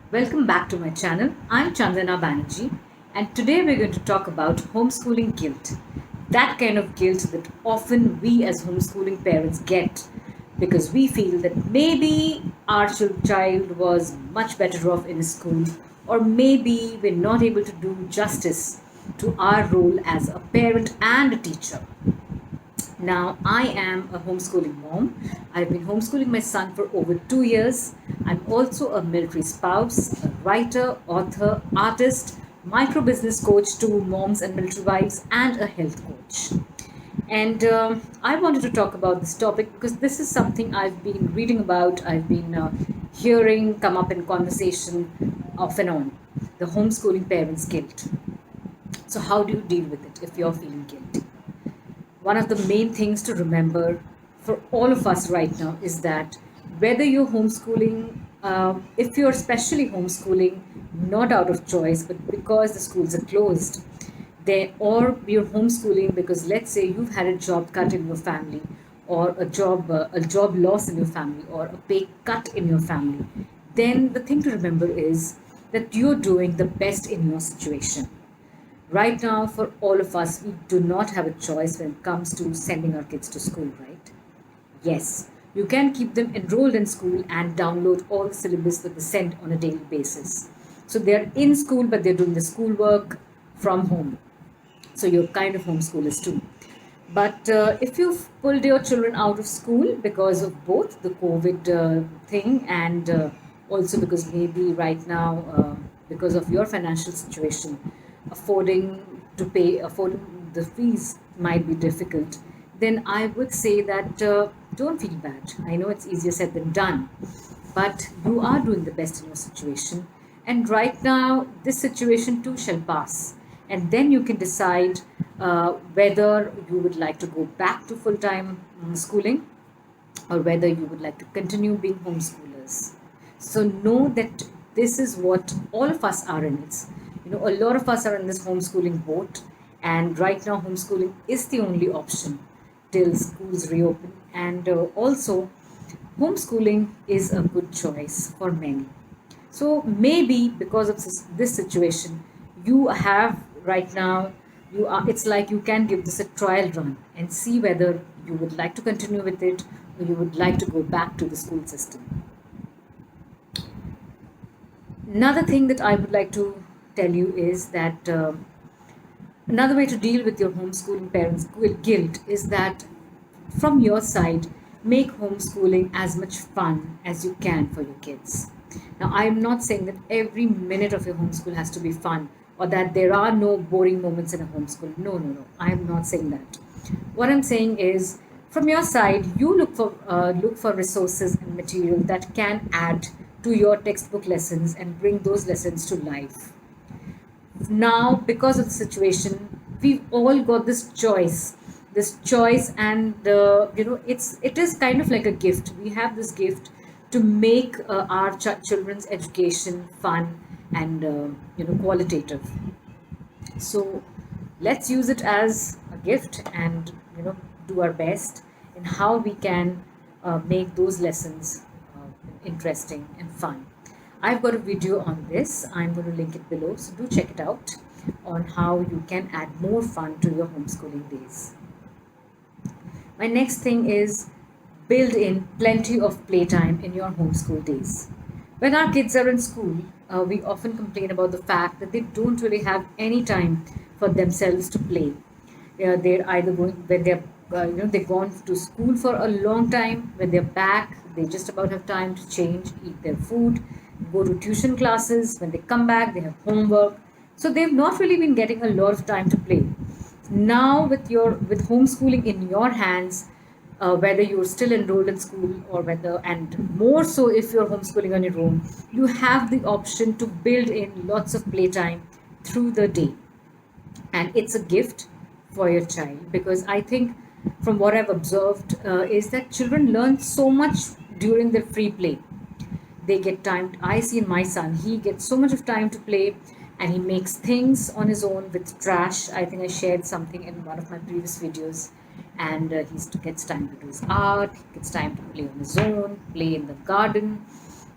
Welcome back to my channel. I'm Chandana Banerjee, and today we're going to talk about homeschooling guilt. That kind of guilt that often we as homeschooling parents get because we feel that maybe our child was much better off in school, or maybe we're not able to do justice to our role as a parent and a teacher. Now, I am a homeschooling mom. I've been homeschooling my son for over 2 years. I'm also a military spouse, a writer, author, artist, micro business coach to moms and military wives, and a health coach. And I wanted to talk about this topic because this is something I've been reading about, I've been hearing come up in conversation off and on, the homeschooling parents' guilt. So, how do you deal with it if you're feeling guilty? One of the main things to remember for all of us right now is that whether you're homeschooling, if you're especially homeschooling, not out of choice, but because the schools are closed, or you're homeschooling because let's say you've had a job cut in your family, or a job loss in your family, or a pay cut in your family, then the thing to remember is that you're doing the best in your situation. Right now, for all of us, we do not have a choice when it comes to sending our kids to school, right? Yes, you can keep them enrolled in school and download all the syllabus that they send on a daily basis. So they're in school, but they're doing the schoolwork from home. So you're kind of homeschoolers too. But if you've pulled your children out of school because of both the COVID thing and also because maybe right now, because of your financial situation, affording the fees might be difficult, then I would say that don't feel bad. I know it's easier said than done, but you are doing the best in your situation. And right now, this situation too shall pass. And then you can decide whether you would like to go back to full time schooling or whether you would like to continue being homeschoolers. So know that this is what all of us are in. A lot of us are in this homeschooling boat, and right now homeschooling is the only option till schools reopen. And also, homeschooling is a good choice for many. So maybe because of this situation, you have right now, it's like you can give this a trial run and see whether you would like to continue with it or you would like to go back to the school system. Another thing that I would like to tell you is that another way to deal with your homeschooling parents' guilt is that from your side, make homeschooling as much fun as you can for your kids. Now, I'm not saying that every minute of your homeschool has to be fun or that there are no boring moments in a homeschool. No, no, no. I'm not saying that. What I'm saying is, from your side, you look for resources and material that can add to your textbook lessons and bring those lessons to life. Now, because of the situation, we've all got this choice, and it is kind of like a gift. We have this gift to make our children's education fun and qualitative. So let's use it as a gift and do our best in how we can make those lessons interesting and fun. I've got a video on this. I'm going to link it below, so do check it out on how you can add more fun to your homeschooling days. My next thing is build in plenty of playtime in your homeschool days. When our kids are in school, we often complain about the fact that they don't really have any time for themselves to play. They're either going when they've gone to school for a long time. When they're back, they just about have time to change, eat their food, go to tuition classes. When they come back, they have homework. So they've not really been getting a lot of time to play. Now with homeschooling in your hands, whether you're still enrolled in school or whether, and more so if you're homeschooling on your own, you have the option to build in lots of playtime through the day. And it's a gift for your child, because I think from what I've observed is that children learn so much during their free play. They get time. I see in my son, he gets so much of time to play, and he makes things on his own with trash. I think I shared something in one of my previous videos. And he gets time to do his art, he gets time to play on his own, play in the garden.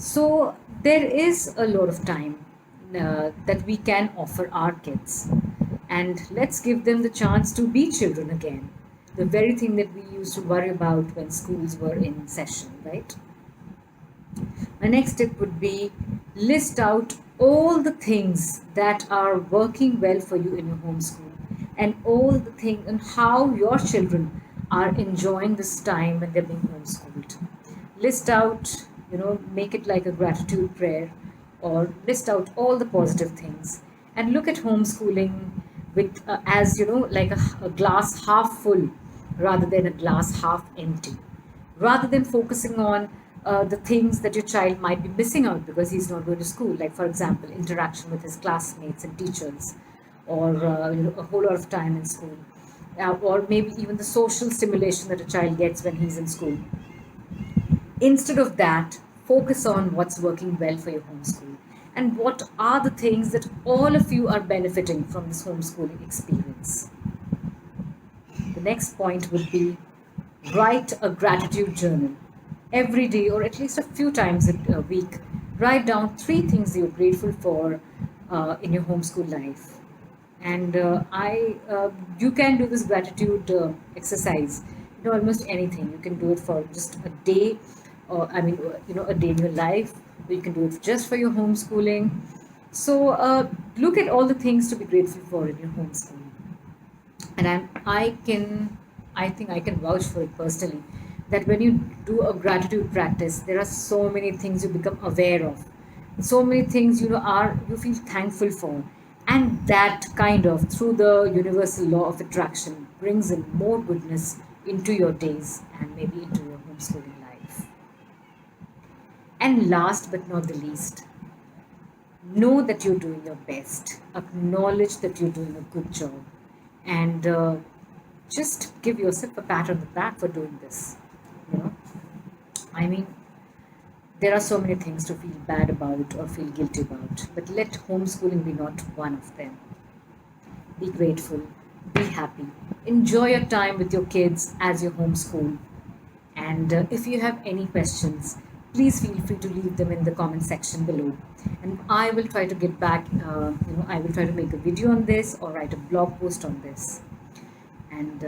So there is a lot of time that we can offer our kids, and let's give them the chance to be children again. The very thing that we used to worry about when schools were in session, right? My next tip would be list out all the things that are working well for you in your homeschool and all the thing and how your children are enjoying this time when they're being homeschooled. List out, make it like a gratitude prayer or list out all the positive things and look at homeschooling with as like a glass half full rather than a glass half empty, rather than focusing on the things that your child might be missing out because he's not going to school, like for example interaction with his classmates and teachers, or a whole lot of time in school, or maybe even the social stimulation that a child gets when he's in school. Instead of that, focus on what's working well for your homeschool and what are the things that all of you are benefiting from this homeschooling experience. The next point would be write a gratitude journal every day or at least a few times a week. Write down three things you're grateful for in your homeschool life. And you can do this gratitude exercise, almost anything. You can do it for just a day, or a day in your life, or you can do it just for your homeschooling. So look at all the things to be grateful for in your homeschooling. And I think I can vouch for it personally, that when you do a gratitude practice, there are so many things you become aware of, so many things you feel thankful for, and that kind of, through the universal law of attraction, brings in more goodness into your days and maybe into your homeschooling life. And last but not the least, know that you're doing your best, acknowledge that you're doing a good job, and just give yourself a pat on the back for doing this. You know, I mean, there are so many things to feel bad about or feel guilty about, but let homeschooling be not one of them. Be grateful, be happy, enjoy your time with your kids as you homeschool. And if you have any questions, please feel free to leave them in the comment section below. And I will try to get back, I will try to make a video on this or write a blog post on this. And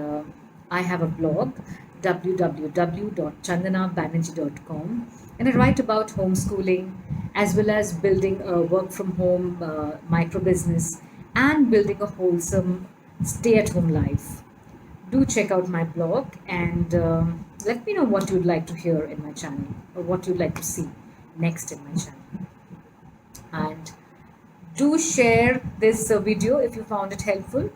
I have a blog, www.chandanabanerjee.com, and I write about homeschooling as well as building a work from home micro business and building a wholesome stay at home life. Do check out my blog and let me know what you'd like to hear in my channel or what you'd like to see next in my channel. And do share this video if you found it helpful.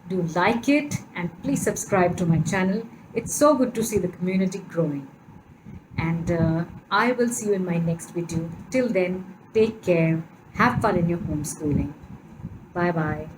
Do like it and please subscribe to my channel. It's so good to see the community growing. And I will see you in my next video. Till then, take care. Have fun in your homeschooling. Bye bye.